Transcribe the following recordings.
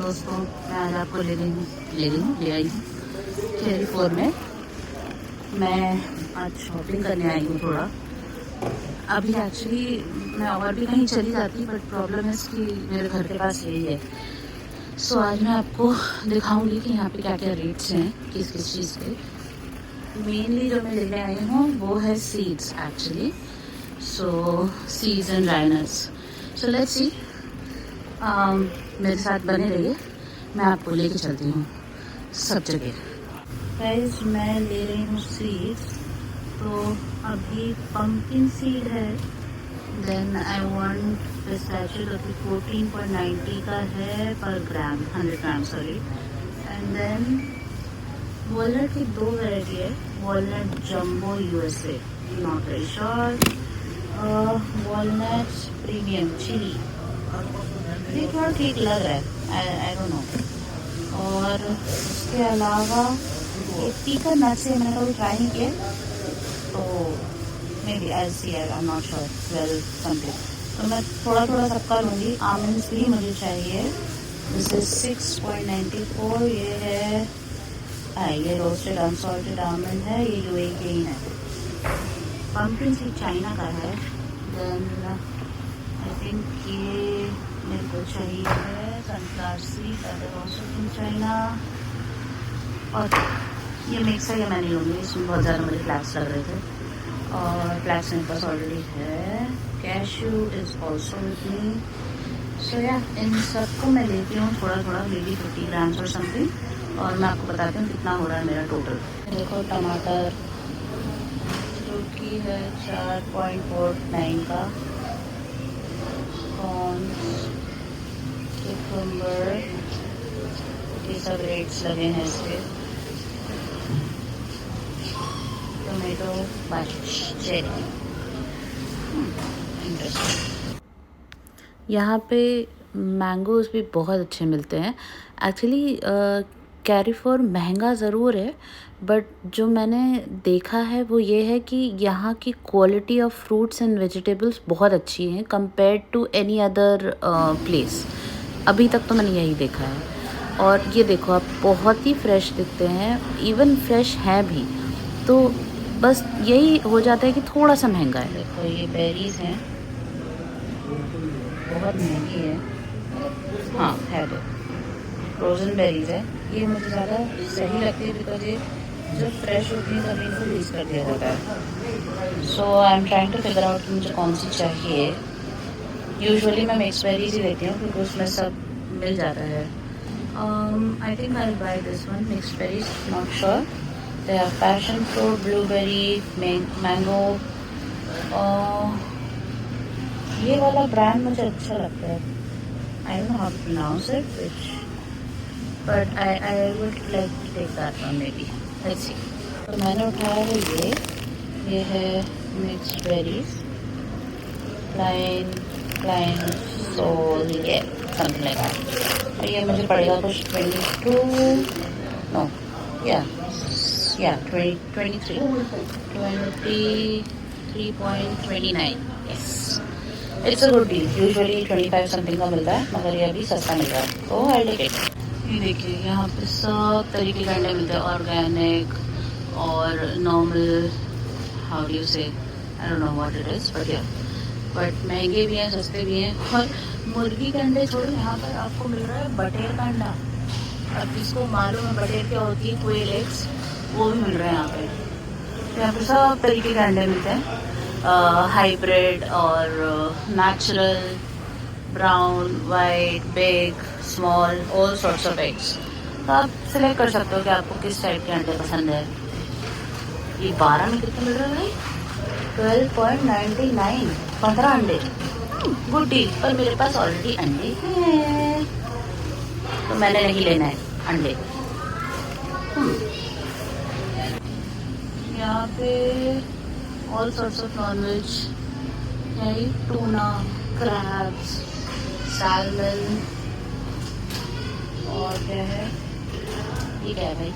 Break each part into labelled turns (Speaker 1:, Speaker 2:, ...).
Speaker 1: दोस्तों, मैं आज आपको ले आई हूँ कैरी फोर में। मैं आज शॉपिंग करने आई हूँ थोड़ा। अभी एक्चुअली मैं और भी कहीं चली जाती, बट प्रॉब्लम है कि मेरे घर के पास यही है। सो आज मैं आपको दिखाऊंगी कि यहाँ पे क्या क्या रेट्स हैं किस किस चीज़ के। मेनली जो मैं लेने आई हूँ वो है seeds actually. So seeds and dry nuts. So let's see, मेरे साथ बने रहिए, मैं आपको लेके चलती हूँ सब जगह। गाइस, मैं ले रही हूँ सीड्स। तो अभी पंपकिन सीड है, देन आई वांट पिस्ताचियो जो कि 14.90 का है per gram, 100 gram sorry. And then walnut की 2 वैरायटी है, walnut jumbo USA, not very sure, walnut premium Chile, ये थोड़ा ठीक लग रहा है, आई डोंट नो। और उसके अलावा एक पीकर नट्स है, मैंने कभी ट्राई नहीं किया, तो maybe I see, I am not sure well something. तो मैं थोड़ा थोड़ा सबका लूँगी। आमंड्स भी मुझे चाहिए, दिस इज 6.94। ये है ये रोस्टेड अनसॉल्टेड आमंड है, ये यूएई के ही है। पंपकिन सीड चाइना का है। देन आई थिंक ये मेरे को चाहिए है sunflower seed, that is also in China. और ये मिक्स है, ये मैं नहीं लूँगी, इसमें बहुत ज़्यादा मुझे फ्लैक्स लग रहे थे और फ्लैक्स मेरे पास ऑलरेडी है। Cashew is also with me. So या इन सबको मैं लेती हूँ थोड़ा थोड़ा, मे बी 50 ग्राम्स और समथिंग, और मैं आपको बताती हूँ कितना हो रहा है मेरा टोटल। देखो टमाटर जो कि है 4.49 का, कॉर्न्स, कुकुम्बर, ये सब रेट्स लगे हैं इसके। Tomato, cherry, interesting. यहाँ पे मैंगोज़ भी बहुत अच्छे मिलते हैं एक्चुअली। कैरीफोर महंगा ज़रूर है, बट जो मैंने देखा है वो ये है कि यहाँ की quality of fruits and vegetables बहुत अच्छी हैं compared to any other place. अभी तक तो मैंने यही देखा है। और ये देखो, आप बहुत ही फ्रेश दिखते हैं, इवन फ्रेश हैं भी, तो बस यही हो जाता है कि थोड़ा सा महंगा है। देखो ये बेरीज़ हैं, बहुत महंगी है। हाँ है, तो फ्रोज़न बेरीज़ है। ये मुझे ज़्यादा सही लगती है बिकॉज ये जब फ्रेश होती है तभी इनको रिलीज़ कर दिया जाता है। So I am trying to figure out कि मुझे कौन सी चाहिए। यूजुअली मैं मिक्स बेरीज ही लेती हूँ क्योंकि उसमें सब मिल जाता है। I think I will buy this one, mix berries, not sure. They have passion fruit, blueberry, mango. ये वाला ब्रांड मुझे अच्छा लगता है, I don't know how to pronounce it, but I would like to take that one maybe, let's see. तो मैंने उठाया है ये है मिक्स बेरीज, प्लाइन सोल, ये समथिंग लाइक दैट। तो ये मुझे पड़ेगा कुछ 22, नो या 23.29। Yes, it's a good deal. Usually 25 something का मिलता है, मगर ये अभी सस्ता मिल रहा है, तो आई टेक इट। ये देखिए, यहाँ पे सब तरीके के अंडे मिलते हैं, ऑर्गेनिक और नॉर्मल, हाउ डू यू से, आई don't know what it is, but महंगे भी हैं, सस्ते भी हैं। और मुर्गी के अंडे छोड़ो, यहाँ पर आपको मिल रहा है बटेर का अंडा। अब जिसको मालूम है बटेर क्या होती है, क्वेल एग्स, वो भी मिल रहे हैं यहाँ पे। तो यहाँ पर सब तरीके के अंडे मिलते हैं, हाइब्रिड और natural, brown, white, big, small, all sorts of eggs. तो आप सिलेक्ट कर सकते हो कि आपको किस टाइप के अंडे पसंद है। ये 12 में कितने मिल रहे हैं भाई? 12.99, 15 अंडे, गुड डील। पर मेरे पास ऑलरेडी अंडे हैं, तो मैंने नहीं लेना है अंडे। यहाँ पे ऑल सॉर्ट्स ऑफ नॉनवेज है, टूना, क्रैब्स, सैल्मन, और क्या है, ये क्या है भाई?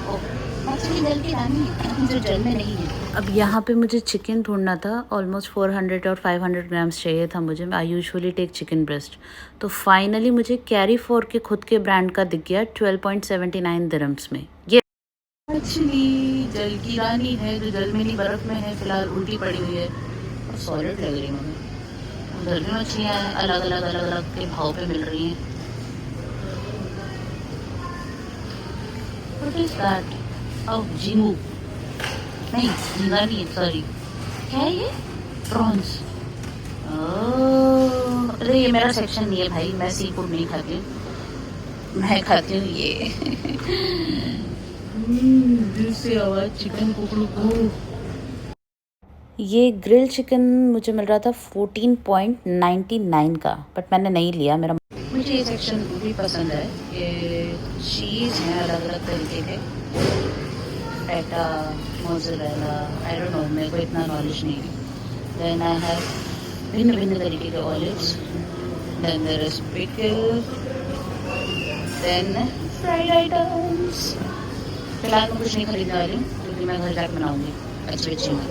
Speaker 1: ओह, मछली जल की रानी जो जल में नहीं है। अब यहाँ पे मुझे चिकन ढूंढना था, ऑलमोस्ट 400 और 500 ग्राम्स चाहिए था मुझे। I usually take chicken breast. तो फाइनली मुझे कैरीफोर के खुद के ब्रांड का दिख गया 12.79 दिरहम्स में। ये मछली जल की रानी है जो जल में नहीं बर्फ में है, फिलहाल उल्टी पड़ी हुई है और सॉलिड लग रही है मुझे। उधर भी मछलियाँ अलग अलग के भाव पे मिल रही हैं। What is that? Oh, झींगू नहीं, झींगा नहीं है, सॉरी। क्या है ये? प्रॉन्स। अरे ये मेरा सेक्शन नहीं है भाई, मैं सी फूड नहीं खाती हूँ, मैं खाती हूँ ये। से आवाज चिकन कुकड़ू। ये ग्रिल चिकन मुझे मिल रहा था 14.99 का, बट मैंने नहीं लिया। मुझे ये सेक्शन भी पसंद है। ये चीज़ है अलग अलग तरीके के, फेटा, मोज़रेला, आई डोंट नो, मेरे को इतना नॉलेज नहीं है। देन आई हैव भिन्न भिन्न तरीके के olives, then there is pickle, then fried items. फिलहाल मैं कुछ नहीं खरीदने वाली हूँ क्योंकि मैं घर जाकर बनाऊँगी अच्छी अच्छी में।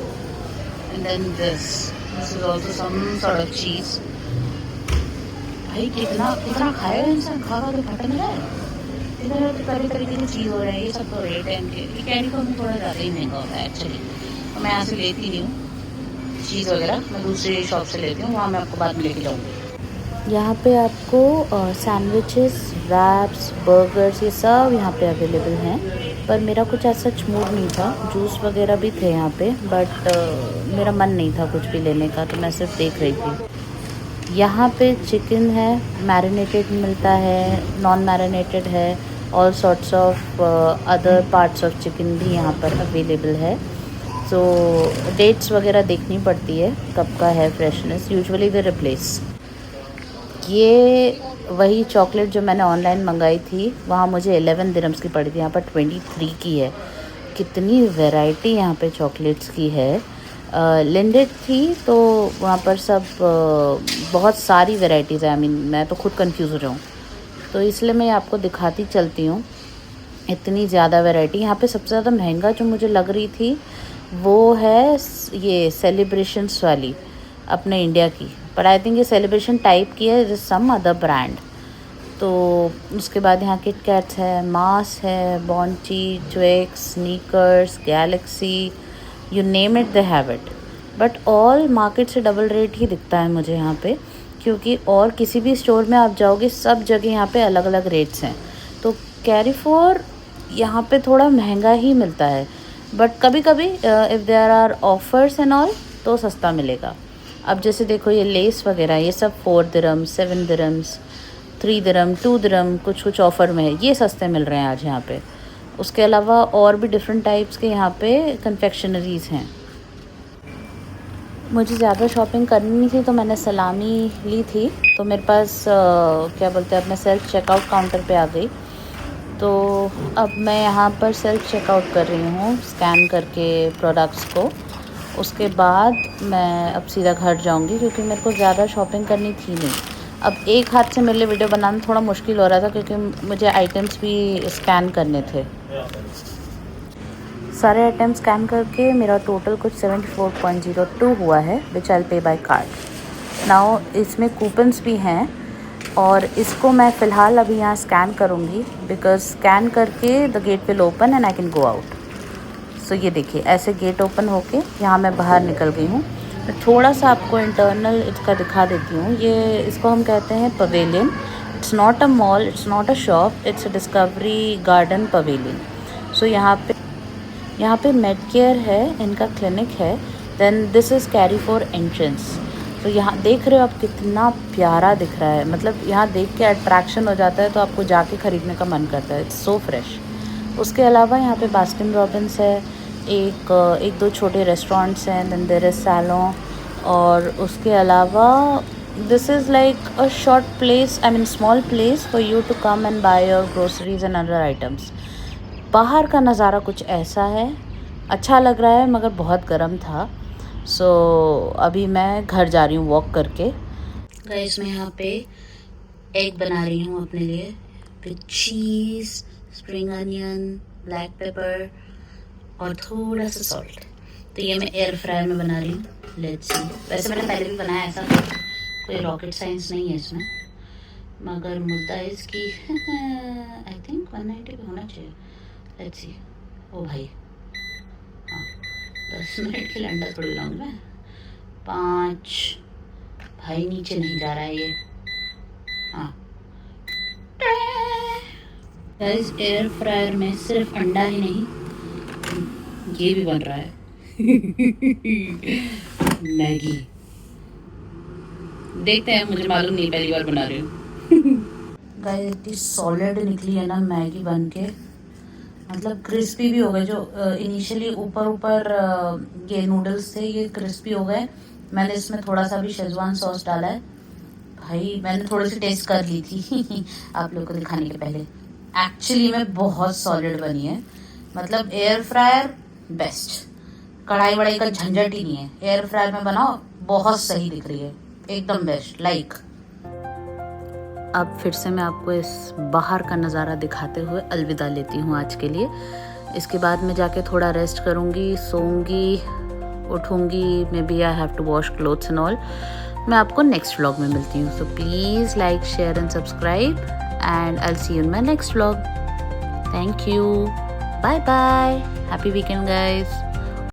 Speaker 1: And then this is also some sort of चीज़। भाई कितना कितना खाएगा इंसान, खा के फट नहीं जाए। इधर तरह तरीके की चीज़ हो रही है, ये सब तो रेट है इनके। ये कैरीफोर में थोड़ा ज़्यादा ही महंगा होता है एक्चुअली। तो मैं यहाँ से लेती नहीं हूँ चीज़ वगैरह, मैं दूसरी शॉप से लेती हूँ, वहाँ मैं आपको बाद में लेके जाऊँगी। यहाँ पे आपको सैंडविचेस, रैप्स, बर्गर्स, ये सब यहाँ पे अवेलेबल हैं। पर मेरा कुछ ऐसा मूड नहीं था। जूस वगैरह भी थे यहाँ पे, बट मेरा मन नहीं था कुछ भी लेने का, तो मैं सिर्फ देख रही थी। यहाँ पे चिकन है, मैरिनेटेड मिलता है, नॉन मैरिनेटेड है, all sorts of other parts of chicken भी यहाँ पर अवेलेबल है। सो डेट्स वगैरह देखनी पड़ती है कब का है फ्रेशनेस, यूजुअली दे रिप्लेस। ये वही चॉकलेट जो मैंने ऑनलाइन मंगाई थी, वहाँ मुझे 11 दिरहम्स की पड़ी थी, यहाँ पर 23 की है। कितनी वैरायटी यहाँ पे चॉकलेट्स की है। लिंडेड थी तो वहाँ पर सब बहुत सारी वैरायटीज़ है। आई मीन मैं तो खुद कंफ्यूज हो जाऊँ, तो इसलिए मैं आपको दिखाती चलती हूँ। इतनी ज़्यादा वैरायटी यहाँ पे। सबसे ज़्यादा महंगा जो मुझे लग रही थी वो है ये सेलिब्रेशंस वाली, अपने इंडिया की, पर आई थिंक ये सेलिब्रेशन टाइप की है, सम अदर ब्रांड। तो उसके बाद यहाँ किट कैट्स है, मास है, बॉन्ची, Twix, Snickers, Galaxy, you name it they have it. But all market से डबल रेट ही दिखता है मुझे यहाँ पे, क्योंकि और किसी भी स्टोर में आप जाओगे सब जगह यहाँ पे अलग अलग रेट्स हैं। तो कैरीफोर यहाँ पे थोड़ा महंगा ही मिलता है, बट कभी कभी if there are offers and all तो सस्ता मिलेगा। अब जैसे देखो ये लेस वगैरह, ये सब 4 दिरहम्स, 7 दिरहम्स, 3 दिरहम, 2 दिरहम, कुछ ऑफ़र में है, ये सस्ते मिल रहे हैं आज यहाँ पे। उसके अलावा और भी डिफरेंट टाइप्स के यहाँ पे कन्फेक्शनरीज़ हैं। मुझे ज़्यादा शॉपिंग करनी नहीं थी तो मैंने सलामी ली थी, तो मेरे पास क्या बोलते हैं, अपने सेल्फ चेकआउट काउंटर पे आ गई। तो अब मैं यहाँ पर सेल्फ चेकआउट कर रही हूँ स्कैन करके प्रोडक्ट्स को। उसके बाद मैं अब सीधा घर जाऊँगी क्योंकि मेरे को ज़्यादा शॉपिंग करनी थी नहीं। अब एक हाथ से मेरे लिए वीडियो बनाना थोड़ा मुश्किल हो रहा था क्योंकि मुझे आइटम्स भी स्कैन करने थे। सारे आइटम स्कैन करके मेरा टोटल कुछ 74.02 हुआ है, विच आई पे बाय कार्ड। नाउ इसमें कूपन्स भी हैं और इसको मैं फ़िलहाल अभी यहाँ स्कैन करूँगी, बिकॉज स्कैन करके the gate will open and I can go out. So ये देखिए ऐसे गेट ओपन होके यहाँ मैं बाहर निकल गई हूँ। मैं थोड़ा सा आपको इंटरनल इसका दिखा देती हूँ। ये इसको हम कहते हैं pavilion. It's not a mall, it's not a shop, it's a Discovery Garden pavilion. So यहाँ पे मेडकेयर है, इनका क्लिनिक है। Then this is Carrefour entrance. तो यहाँ देख रहे हो आप कितना प्यारा दिख रहा है, मतलब यहाँ देख के अट्रैक्शन हो जाता है तो आपको जाके ख़रीदने का मन करता है। It's so fresh. उसके अलावा यहाँ पे बास्किन रॉबिन्स है, एक दो छोटे रेस्टोरेंट्स हैं, देन देयर इज़ सैलों। और उसके अलावा this is like a short place, I mean small place for you to come and buy your groceries and other items. बाहर का नज़ारा कुछ ऐसा है, अच्छा लग रहा है मगर बहुत गर्म था। सो अभी मैं घर जा रही हूँ वॉक करके। गाइस मैं यहाँ पे एग बना रही हूँ अपने लिए with cheese, spring onion, black pepper और थोड़ा सा सॉल्ट। तो ये मैं एयर फ्रायर में बना रही हूँ, लेट्स सी। वैसे मैंने पहले भी बनाया ऐसा, कोई रॉकेट साइंस नहीं है इसमें, मगर मुद्दा है इसकी आई थिंक 190 पे होना चाहिए, लेट्स सी। ओ भाई हाँ, 10 मिनट के लिए अंडा थोड़ी लाऊंगी मैं। 5 भाई नीचे नहीं जा रहा है ये। हाँ गाइस, एयर फ्रायर में सिर्फ अंडा ही नहीं, ये भी बन रहा है मैगी। देखते हैं, मुझे मालूम नहीं, पहली बार बना रही हूँ गाइस इतनी सॉलिड निकली है ना मैगी बन के, मतलब क्रिस्पी भी हो गए। जो इनिशियली ऊपर ऊपर ये नूडल्स थे ये क्रिस्पी हो गए। मैंने इसमें थोड़ा सा भी शेजवान सॉस डाला है। भाई मैंने थोड़ी सी टेस्ट कर ली थी आप लोगों को दिखाने के पहले। एक्चुअली में बहुत सॉलिड बनी है, मतलब एयर फ्रायर बेस्ट, कढ़ाई वढ़ाई का झंझट ही नहीं है। एयर फ्रायर में बनाओ, बहुत सही दिख रही है, एकदम बेस्ट लाइक। अब फिर से मैं आपको इस बाहर का नज़ारा दिखाते हुए अलविदा लेती हूँ आज के लिए। इसके बाद मैं जाके थोड़ा रेस्ट करूँगी, सोऊंगी, उठूँगी, maybe I have to wash clothes and all. मैं आपको नेक्स्ट व्लॉग में मिलती हूँ, so please like, share and subscribe and I will see you in my next vlog. Thank you, bye bye, happy weekend guys.